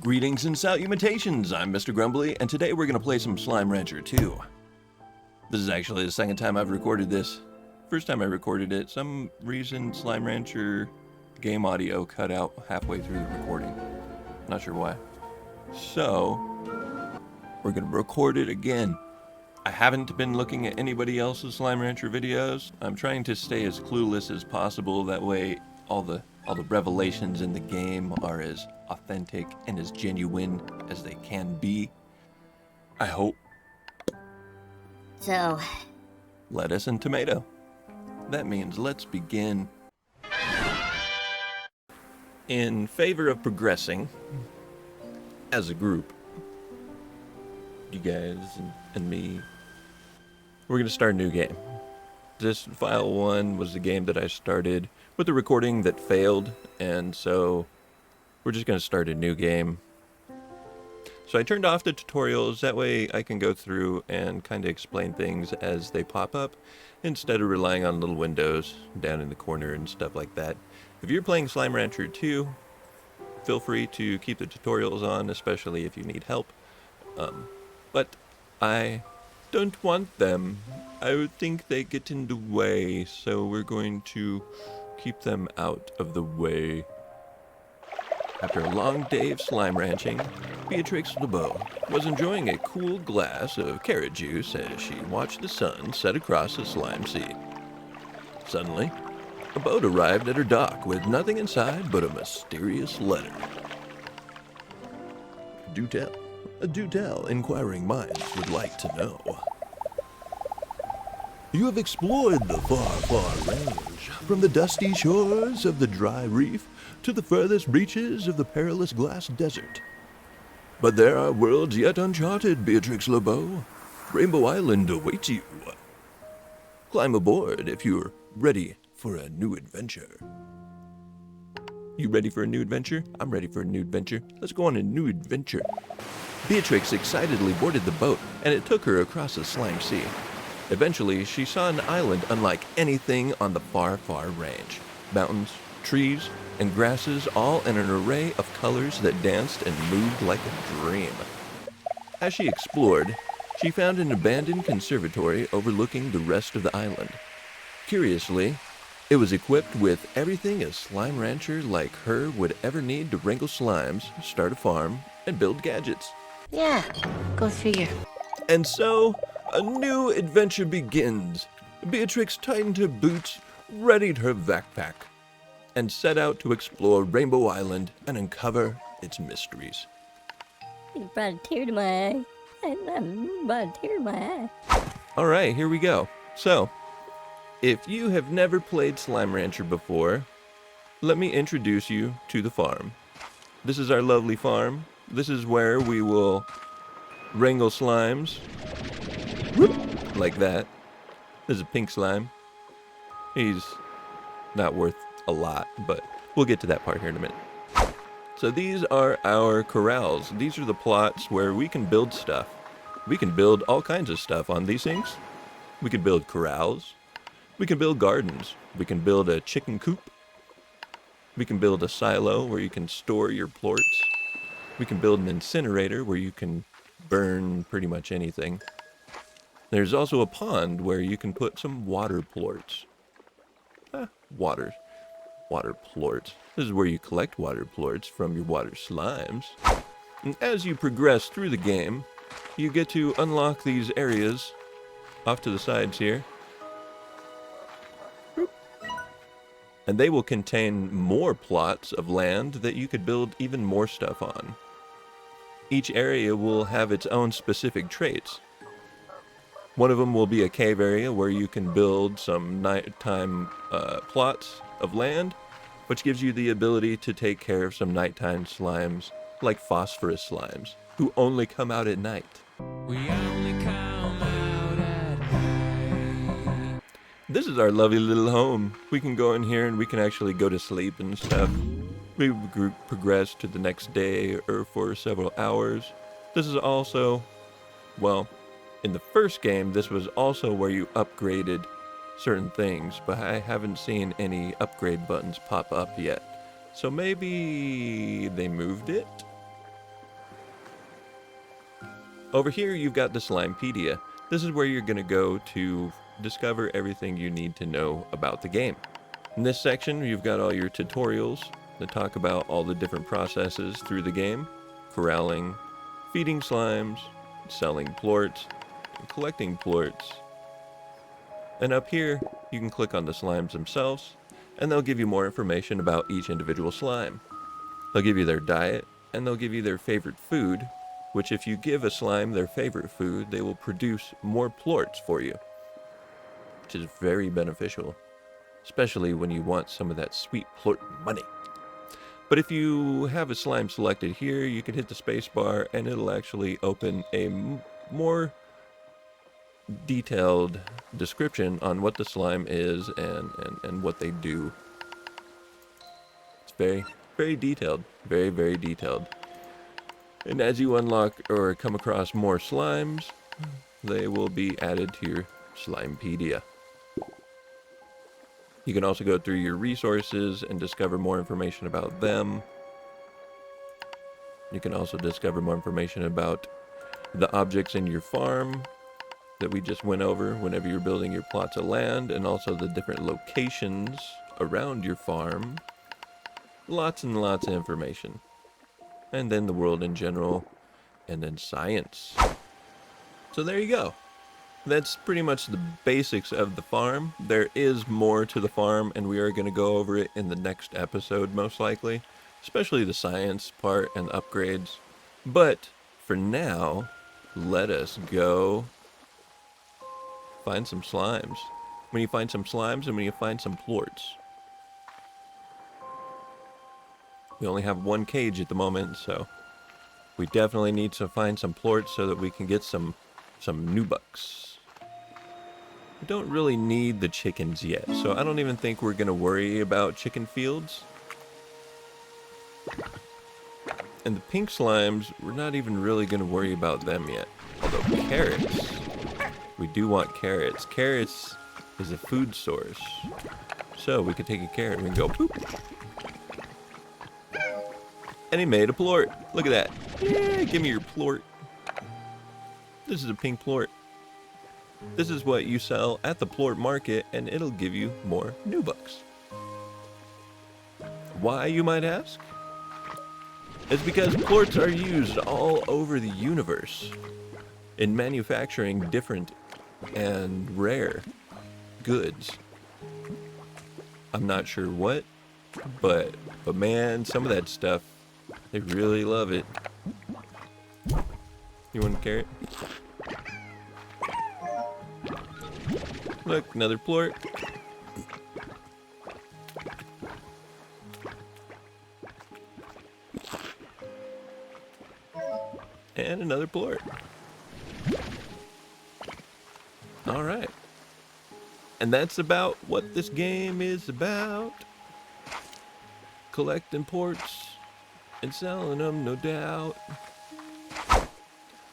Greetings and salutations, I'm Mr. Grumbly, and today we're going to play some Slime Rancher 2. This is actually the second time I've recorded this. First time I recorded it, some reason Slime Rancher game audio cut out halfway through the recording. Not sure why. So, we're going to record it again. I haven't been looking at anybody else's Slime Rancher videos. I'm trying to stay as clueless as possible, that way all the revelations in the game are as authentic and as genuine as they can be. I hope. So, Lettuce and tomato. That means let's begin. In favor of progressing as a group, you guys and me, we're going to start a new game. This file 1 was the game that I started with a recording that failed, and so we're just going to start a new game. So I turned off the tutorials, that way I can go through and kind of explain things as they pop up, instead of relying on little windows down in the corner and stuff like that. If you're playing Slime Rancher 2, feel free to keep the tutorials on, especially if you need help. But I don't want them. I would think they get in the way, so we're going to keep them out of the way. After a long day of slime ranching, Beatrix LeBeau was enjoying a cool glass of carrot juice as she watched the sun set across the slime sea. Suddenly, a boat arrived at her dock with nothing inside but a mysterious letter. Do tell, inquiring minds would like to know. You have explored the far, far range, from the dusty shores of the dry reef to the furthest reaches of the perilous glass desert. But there are worlds yet uncharted, Beatrix LeBeau. Rainbow Island awaits you. Climb aboard if you're ready for a new adventure. You ready for a new adventure? I'm ready for a new adventure. Let's go on a new adventure. Beatrix excitedly boarded the boat, and it took her across the slime sea. Eventually, she saw an island unlike anything on the far, far range. Mountains, trees, and grasses, all in an array of colors that danced and moved like a dream. As she explored, she found an abandoned conservatory overlooking the rest of the island. Curiously, it was equipped with everything a slime rancher like her would ever need to wrangle slimes, start a farm, and build gadgets. yeah, go figure. And so, a new adventure begins. Beatrix tightened her boots, readied her backpack, and set out to explore Rainbow Island and uncover its mysteries. You brought a tear to my eye. I brought a tear to my eye. Alright, here we go. So, if you have never played Slime Rancher before, let me introduce you to the farm. This is our lovely farm. This is where we will wrangle slimes. Like that. There's a pink slime. He's not worth a lot, but we'll get to that part here in a minute. So these are our corrals. These are the plots where we can build stuff. We can build all kinds of stuff on these things. We can build corrals. We can build gardens. We can build a chicken coop. We can build a silo where you can store your plorts. We can build an incinerator where you can burn pretty much anything. There's also a pond where you can put some water plorts. Water plorts. This is where you collect water plorts from your water slimes. And as you progress through the game, you get to unlock these areas off to the sides here. And they will contain more plots of land that you could build even more stuff on. Each area will have its own specific traits. One of them will be a cave area where you can build some nighttime plots of land, which gives you the ability to take care of some nighttime slimes, like phosphorus slimes, who only come out at night. We only come out at night. This is our lovely little home. We can go in here and we can actually go to sleep and stuff. We progress to the next day or for several hours. This is also, well, in the first game, this was also where you upgraded certain things, but I haven't seen any upgrade buttons pop up yet. So maybe they moved it? Over here, you've got the Slimepedia. This is where you're going to go to discover everything you need to know about the game. In this section, you've got all your tutorials that talk about all the different processes through the game, corralling, feeding slimes, selling plorts, and collecting plorts. And up here, you can click on the slimes themselves, and they'll give you more information about each individual slime. They'll give you their diet, and they'll give you their favorite food, which if you give a slime their favorite food, they will produce more plorts for you, which is very beneficial, especially when you want some of that sweet plort money. But if you have a slime selected here, you can hit the space bar and it'll actually open a more detailed description on what the slime is and what they do. It's very, very detailed. Very, very detailed. And as you unlock or come across more slimes, they will be added to your Slimepedia. You can also go through your resources and discover more information about them. You can also discover more information about the objects in your farm that we just went over whenever you're building your plots of land, and also the different locations around your farm. Lots and lots of information. And then the world in general, and then science. So there you go. That's pretty much the basics of the farm. There is more to the farm, and we are going to go over it in the next episode, most likely. Especially the science part and upgrades. But, for now, let us go find some slimes. When you find some slimes and when you find some plorts. We only have one cage at the moment, so we definitely need to find some plorts so that we can get some new bucks. We don't really need the chickens yet, so I don't even think we're going to worry about chicken fields. And the pink slimes, we're not even really going to worry about them yet. Although carrots, we do want carrots. Carrots is a food source. So we could take a carrot and we can go poop. And he made a plort. Look at that. Yeah, give me your plort. This is a pink plort. This is what you sell at the plort market, and it'll give you more new bucks. Why, you might ask? It's because plorts are used all over the universe in manufacturing different and rare goods. I'm not sure what, but man, some of that stuff, they really love it. You want a carrot? Look, another plort. And another plort. Alright. And that's about what this game is about. Collecting plorts and selling them, no doubt.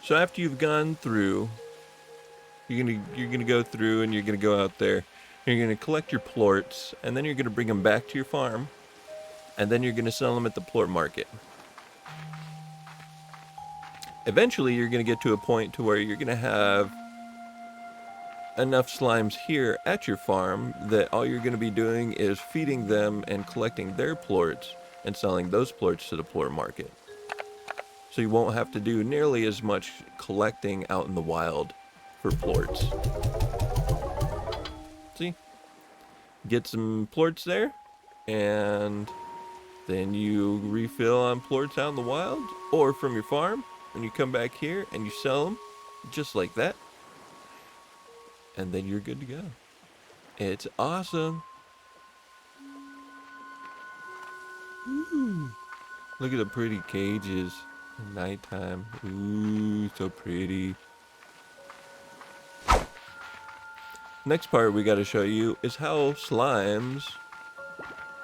So after you've gone through, you're gonna go through and you're gonna go out there. And you're gonna collect your plorts, and then you're gonna bring them back to your farm, and then you're gonna sell them at the plort market. Eventually, you're gonna get to a point to where you're gonna have enough slimes here at your farm that all you're gonna be doing is feeding them and collecting their plorts and selling those plorts to the plort market. So you won't have to do nearly as much collecting out in the wild for plorts. See? Get some plorts there, and then you refill on plorts out in the wild or from your farm, and you come back here and you sell them just like that. And then you're good to go. It's awesome. Ooh. Look at the pretty cages. Nighttime. Ooh, so pretty. Next part we got to show you is how slimes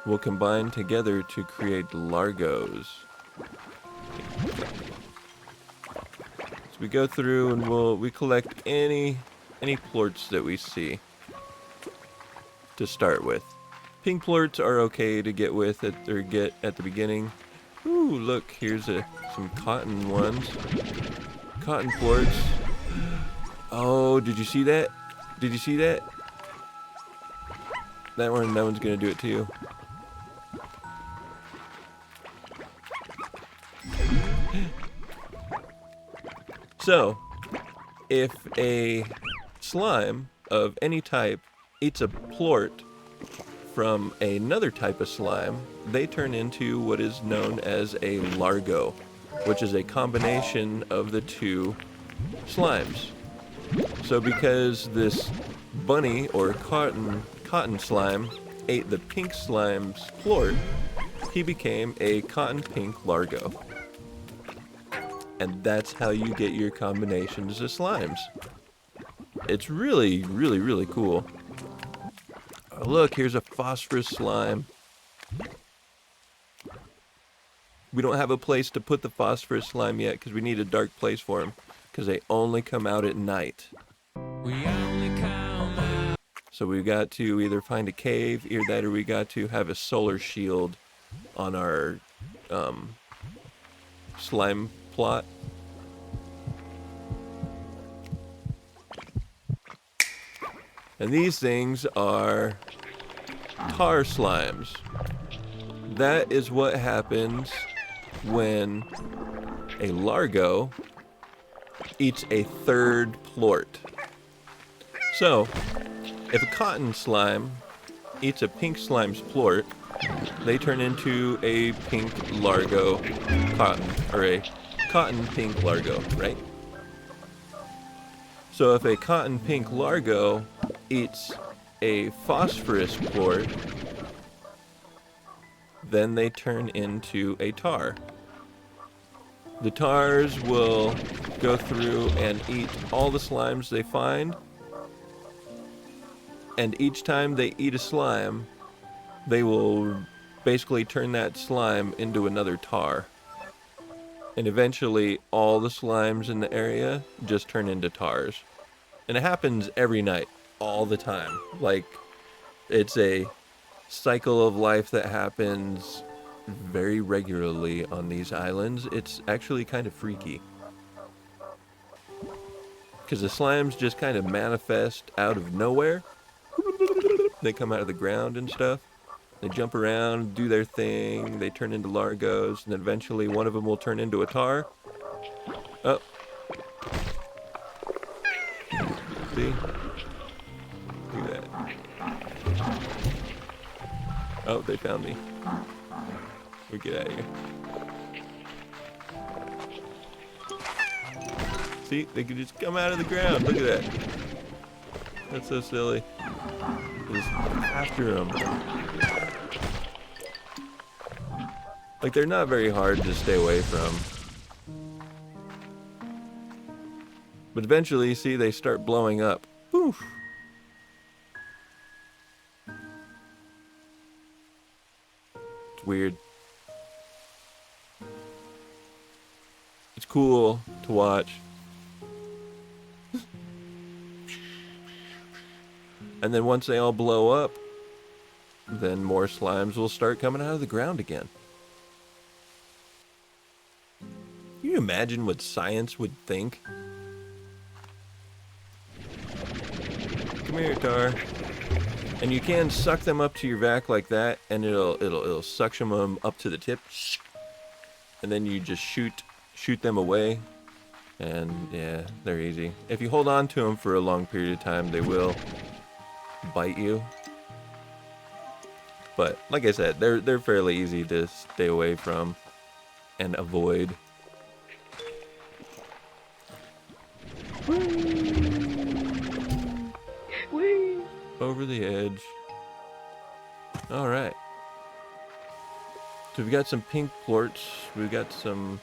will combine together to create largos. So we go through and we collect any plorts that we see to start with. Pink plorts are okay to get with at the beginning. Ooh, look, here's some cotton ones. Cotton plorts. Oh, did you see that? Did you see that? That one's gonna do it too. So, if a slime of any type eats a plort from another type of slime, they turn into what is known as a largo, which is a combination of the two slimes. So because this bunny or cotton slime ate the pink slime's plort, he became a cotton pink largo. And that's how you get your combinations of slimes. It's really, really, really cool. Oh, look, here's a phosphorus slime. We don't have a place to put the phosphorus slime yet because we need a dark place for them, because they only come out at night. So we've got to either find a cave, either that, or we got to have a solar shield on our slime plot. And these things are tar slimes. That is what happens when a largo eats a third plort. So, if a cotton slime eats a pink slime's plort, they turn into a pink largo cotton, or a cotton pink largo, right? So if a cotton pink largo eats a phosphorus plort, then they turn into a tar. The tars will go through and eat all the slimes they find, and each time they eat a slime, they will basically turn that slime into another tar. And eventually, all the slimes in the area just turn into tars. And it happens every night, all the time. Like, it's a cycle of life that happens very regularly on these islands. It's actually kind of freaky, because the slimes just kind of manifest out of nowhere. They come out of the ground and stuff. They jump around, do their thing, they turn into largos, and then eventually one of them will turn into a tar. Oh. See? Look at that. Oh, they found me. We get out of here. See, they can just come out of the ground. Look at that. That's so silly. Just after them. Like, they're not very hard to stay away from. But eventually, see, they start blowing up. Poof. It's weird. It's cool to watch. And then once they all blow up, then more slimes will start coming out of the ground again. Can you imagine what science would think? Come here, tar. And you can suck them up to your vac like that, and it'll suction them up to the tip. And then you just shoot them away. And yeah, they're easy. If you hold on to them for a long period of time, they will bite you. But like I said, they're fairly easy to stay away from and avoid. Whee! Over the edge. Alright. So we've got some pink plorts, we've got some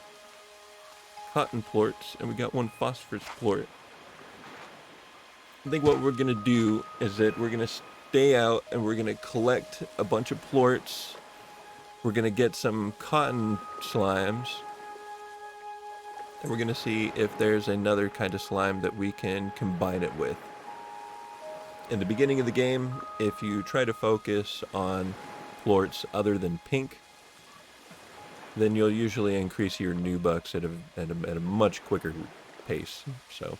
cotton plorts, and we got one phosphorus plort. I think what we're gonna do is that we're gonna stay out and we're gonna collect a bunch of plorts. We're gonna get some cotton slimes, and we're gonna see if there's another kind of slime that we can combine it with. In the beginning of the game, if you try to focus on plorts other than pink, then you'll usually increase your new bucks at a much quicker pace. So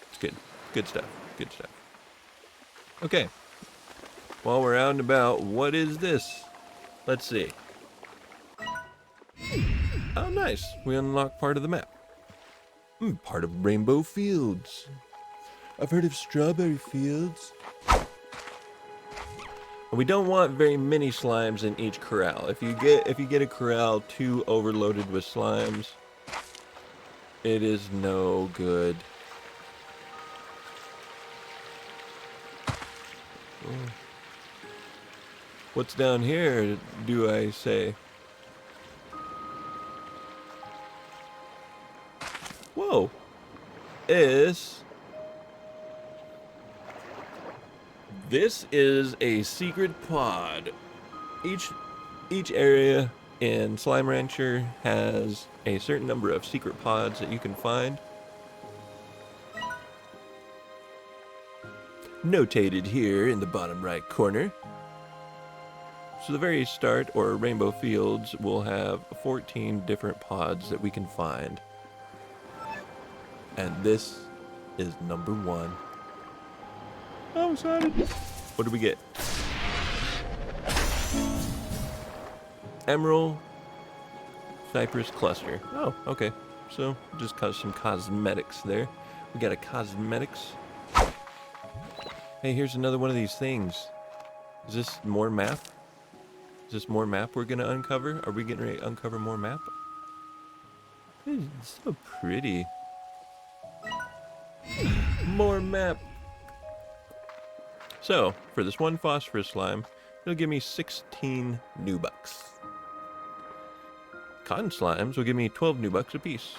it's good. Good stuff. Good stuff. Okay. While we're out and about, what is this? Let's see. Oh, nice. We unlocked part of the map. Part of Rainbow Fields. I've heard of strawberry fields. We don't want very many slimes in each corral. If you get a corral too overloaded with slimes, it is no good. What's down here, do I say? Whoa. This is a secret pod. Each area in Slime Rancher has a certain number of secret pods that you can find. Notated here in the bottom right corner. So the very start, or Rainbow Fields, will have 14 different pods that we can find. And this is number 1. I'm excited. What do we get? Emerald Cypress Cluster. Oh, okay. So, just some cosmetics there. We got a cosmetics. Hey, here's another one of these things. Is this more map? Is this more map we're gonna uncover? Are we getting ready to uncover more map? It's so pretty. More map. So, for this one phosphorus slime, it'll give me 16 new bucks. Cotton slimes will give me 12 new bucks apiece.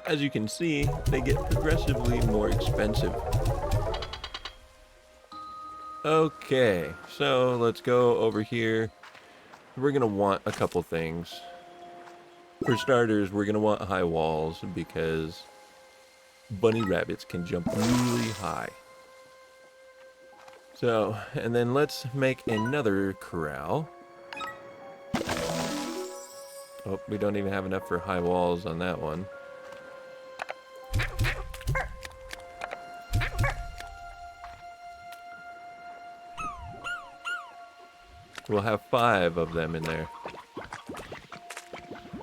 As you can see, they get progressively more expensive. Okay, so let's go over here. We're gonna want a couple things. For starters, we're gonna want high walls because bunny rabbits can jump really high. So, and then let's make another corral. Oh, we don't even have enough for high walls on that one. We'll have 5 of them in there.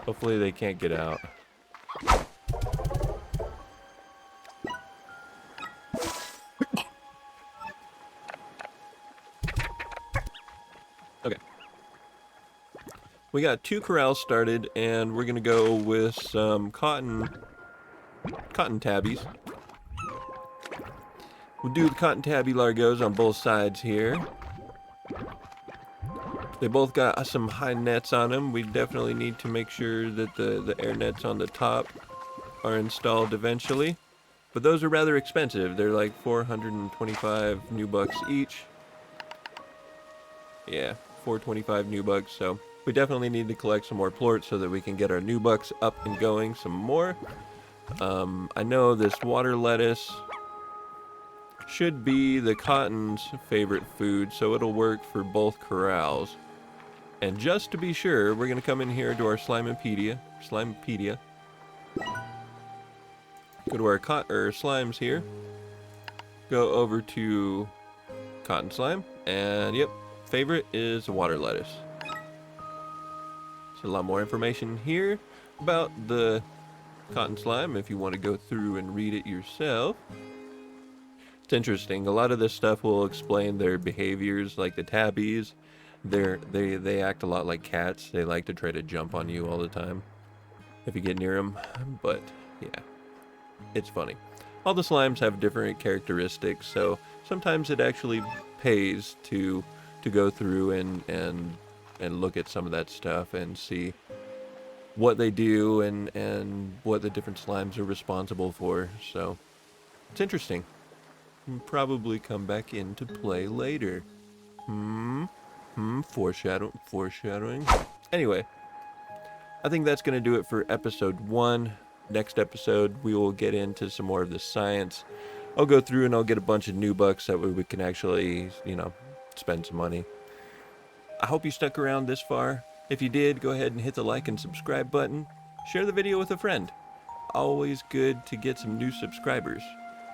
Hopefully they can't get out. Okay. We got 2 corrals started, and we're gonna go with some cotton tabbies. We'll do the cotton tabby largos on both sides here. They both got some high nets on them. We definitely need to make sure that the air nets on the top are installed eventually. But those are rather expensive. They're like 425 new bucks each. Yeah, 425 new bucks. So we definitely need to collect some more plorts so that we can get our new bucks up and going some more. I know this water lettuce should be the cotton's favorite food, so it'll work for both corrals. And just to be sure, we're going to come in here to our Slimepedia. Go to our slimes here. Go over to cotton slime. And yep, favorite is water lettuce. So a lot more information here about the cotton slime if you want to go through and read it yourself. It's interesting. A lot of this stuff will explain their behaviors, like the tabbies. They act a lot like cats. They like to try to jump on you all the time if you get near them. But yeah, it's funny. All the slimes have different characteristics, so sometimes it actually pays to go through and look at some of that stuff and see what they do and what the different slimes are responsible for. So it's interesting. We'll probably come back into play later. Foreshadowing. Anyway, I think that's going to do it for episode 1. Next episode, we will get into some more of the science. I'll go through and I'll get a bunch of new bucks that way we can actually, spend some money. I hope you stuck around this far. If you did, go ahead and hit the like and subscribe button. Share the video with a friend. always good to get some new subscribers.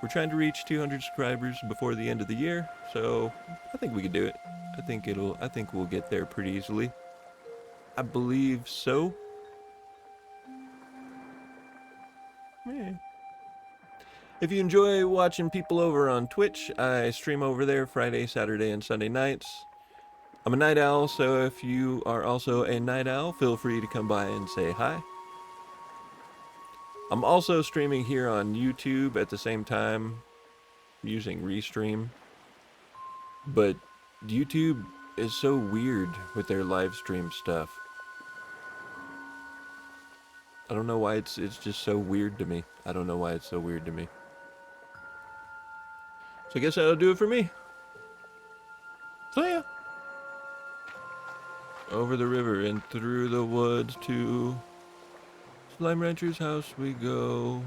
We're trying to reach 200 subscribers before the end of the year, so I think we can do it. I think we'll get there pretty easily. I believe so. Yeah. If you enjoy watching people over on Twitch, I stream over there Friday, Saturday, and Sunday nights. I'm a night owl, so if you are also a night owl, feel free to come by and say hi. I'm also streaming here on YouTube at the same time, using Restream. But YouTube is so weird with their live stream stuff. I don't know why it's just so weird to me. I don't know why it's so weird to me. So I guess that'll do it for me. So yeah. Over the river and through the woods to Slime Rancher's house we go.